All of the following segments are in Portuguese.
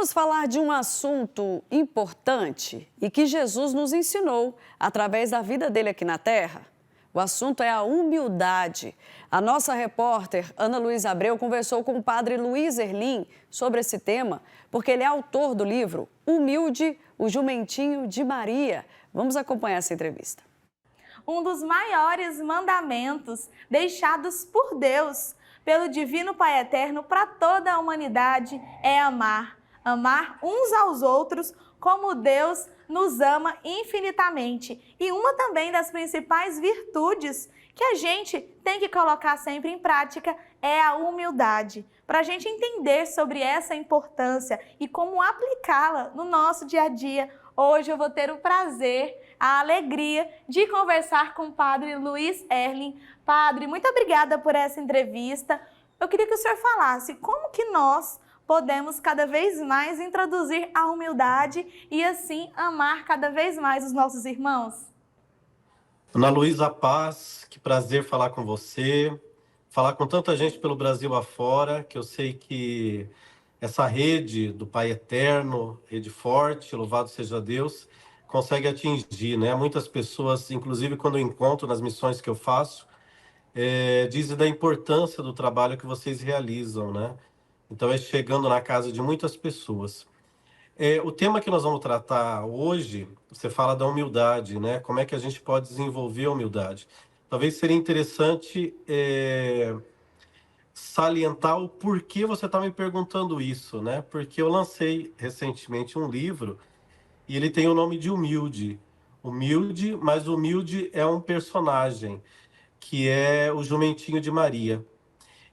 Vamos falar de um assunto importante e que Jesus nos ensinou através da vida dele aqui na Terra. O assunto é a humildade. A nossa repórter Ana Luísa Abreu conversou com o padre Luiz Erlim sobre esse tema, porque ele é autor do livro Humilde, o Jumentinho de Maria. Vamos acompanhar essa entrevista. Um dos maiores mandamentos deixados por Deus, pelo Divino Pai Eterno para toda a humanidade é amar. Amar uns aos outros como Deus nos ama infinitamente. E uma também das principais virtudes que a gente tem que colocar sempre em prática é a humildade. Para a gente entender sobre essa importância e como aplicá-la no nosso dia a dia, hoje eu vou ter o prazer, a alegria de conversar com o Padre Luiz Erlim. Padre, muito obrigada por essa entrevista. Eu queria que o senhor falasse como que nós podemos cada vez mais introduzir a humildade e assim amar cada vez mais os nossos irmãos. Ana Luísa, paz, que prazer falar com você, falar com tanta gente pelo Brasil afora, que eu sei que essa rede do Pai Eterno, rede forte, louvado seja Deus, consegue atingir, né? Muitas pessoas, inclusive quando eu encontro nas missões que eu faço, dizem da importância do trabalho que vocês realizam, né? Então é chegando na casa de muitas pessoas. O tema que nós vamos tratar hoje, você fala da humildade, né? Como é que a gente pode desenvolver a humildade? Talvez seria interessante salientar o porquê você está me perguntando isso, né? Porque eu lancei recentemente um livro e ele tem o nome de Humilde. Humilde, mas Humilde é um personagem, que é o Jumentinho de Maria.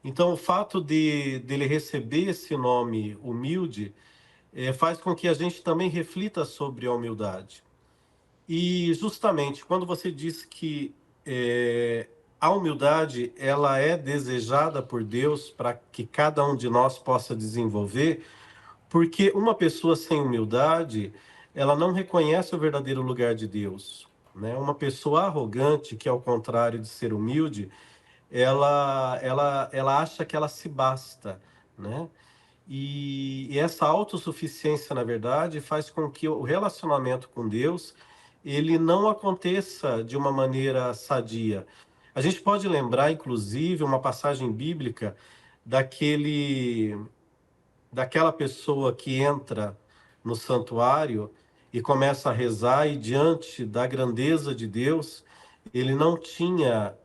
Então, o fato dele receber esse nome humilde faz com que a gente também reflita sobre a humildade. E, justamente, quando você diz que a humildade ela é desejada por Deus para que cada um de nós possa desenvolver, porque uma pessoa sem humildade, ela não reconhece o verdadeiro lugar de Deus, né? Uma pessoa arrogante, que ao contrário de ser humilde, ela acha que ela se basta, né? E essa autossuficiência, na verdade, faz com que o relacionamento com Deus ele não aconteça de uma maneira sadia. A gente pode lembrar, inclusive, uma passagem bíblica daquela pessoa que entra no santuário e começa a rezar, e diante da grandeza de Deus, ele não tinha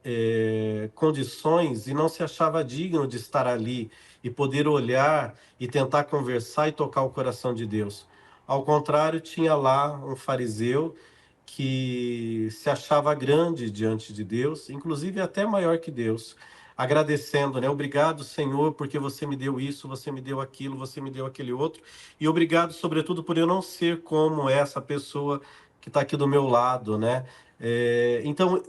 condições e não se achava digno de estar ali e poder olhar e tentar conversar e tocar o coração de Deus. Ao contrário, tinha lá um fariseu que se achava grande diante de Deus, inclusive até maior que Deus, agradecendo, né? Obrigado, Senhor, porque você me deu isso, você me deu aquilo, você me deu aquele outro, e obrigado, sobretudo, por eu não ser como essa pessoa que está aqui do meu lado, né? Então,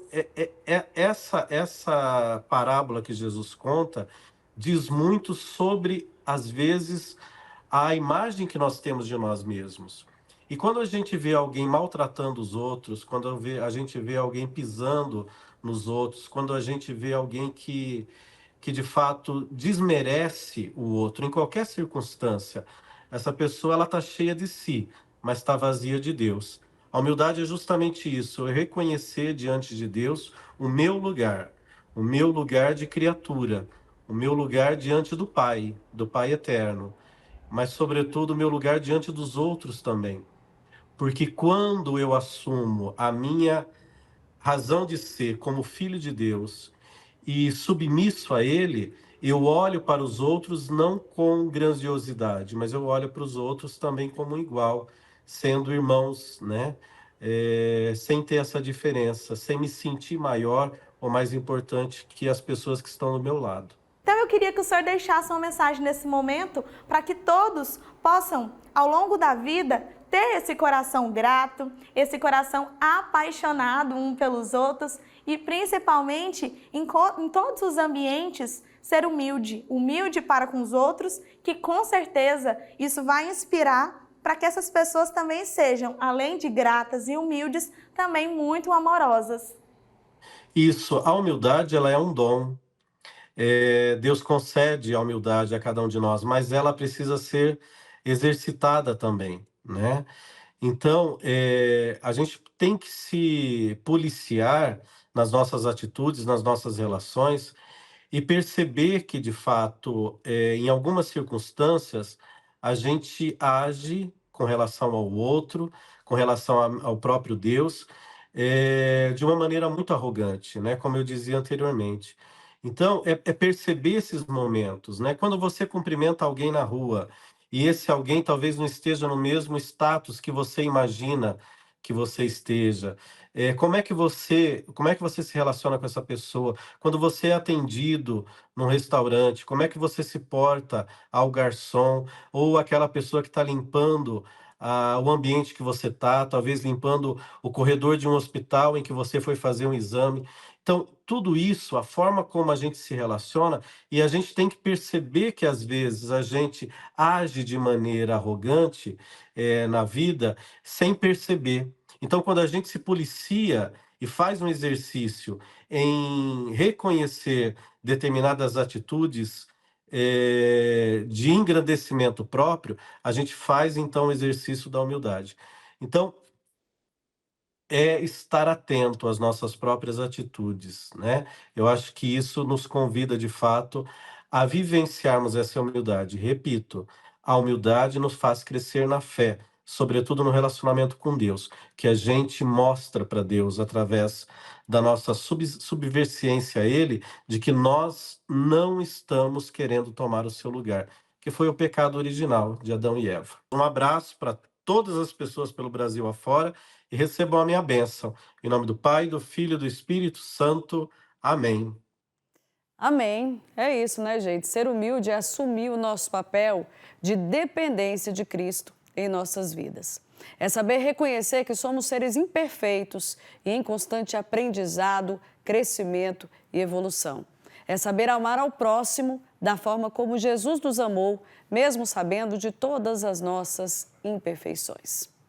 essa parábola que Jesus conta diz muito sobre, às vezes, a imagem que nós temos de nós mesmos. E quando a gente vê alguém maltratando os outros, quando a gente vê alguém pisando nos outros, quando a gente vê alguém que de fato desmerece o outro em qualquer circunstância, essa pessoa ela está cheia de si, mas está vazia de Deus. A humildade é justamente isso, é reconhecer diante de Deus o meu lugar de criatura, o meu lugar diante do Pai eterno, mas sobretudo o meu lugar diante dos outros também. Porque quando eu assumo a minha razão de ser como filho de Deus e submisso a Ele, eu olho para os outros não com grandiosidade, mas eu olho para os outros também como igual, sendo irmãos, né? Sem ter essa diferença, sem me sentir maior ou mais importante que as pessoas que estão do meu lado. Então eu queria que o senhor deixasse uma mensagem nesse momento para que todos possam, ao longo da vida, ter esse coração grato, esse coração apaixonado um pelos outros e principalmente em todos os ambientes ser humilde, humilde para com os outros, que com certeza isso vai inspirar para que essas pessoas também sejam, além de gratas e humildes, também muito amorosas. Isso, a humildade ela é um dom. Deus concede a humildade a cada um de nós, mas ela precisa ser exercitada também, né? Então, a gente tem que se policiar nas nossas atitudes, nas nossas relações, e perceber que, de fato, em algumas circunstâncias, a gente age com relação ao outro, com relação ao próprio Deus, de uma maneira muito arrogante, né? Como eu dizia anteriormente. Então, é perceber esses momentos, né? Quando você cumprimenta alguém na rua e esse alguém talvez não esteja no mesmo status que você imagina que você esteja, como é que você se relaciona com essa pessoa? Quando você é atendido num restaurante, como é que você se porta ao garçom ou aquela pessoa que está limpando o ambiente que você está, talvez limpando o corredor de um hospital em que você foi fazer um exame. Então, tudo isso, a forma como a gente se relaciona, e a gente tem que perceber que às vezes a gente age de maneira arrogante na vida sem perceber. Então, quando a gente se policia e faz um exercício em reconhecer determinadas atitudes de engrandecimento próprio, a gente faz então o exercício da humildade. Então, é estar atento às nossas próprias atitudes, né? Eu acho que isso nos convida, de fato, a vivenciarmos essa humildade. Repito, a humildade nos faz crescer na fé, sobretudo no relacionamento com Deus, que a gente mostra para Deus através da nossa subserviência a Ele, de que nós não estamos querendo tomar o seu lugar, que foi o pecado original de Adão e Eva. Um abraço para todas as pessoas pelo Brasil afora e recebam a minha bênção. Em nome do Pai, do Filho e do Espírito Santo. Amém. Amém. É isso, né, gente? Ser humilde é assumir o nosso papel de dependência de Cristo em nossas vidas. É saber reconhecer que somos seres imperfeitos e em constante aprendizado, crescimento e evolução. É saber amar ao próximo da forma como Jesus nos amou, mesmo sabendo de todas as nossas imperfeições.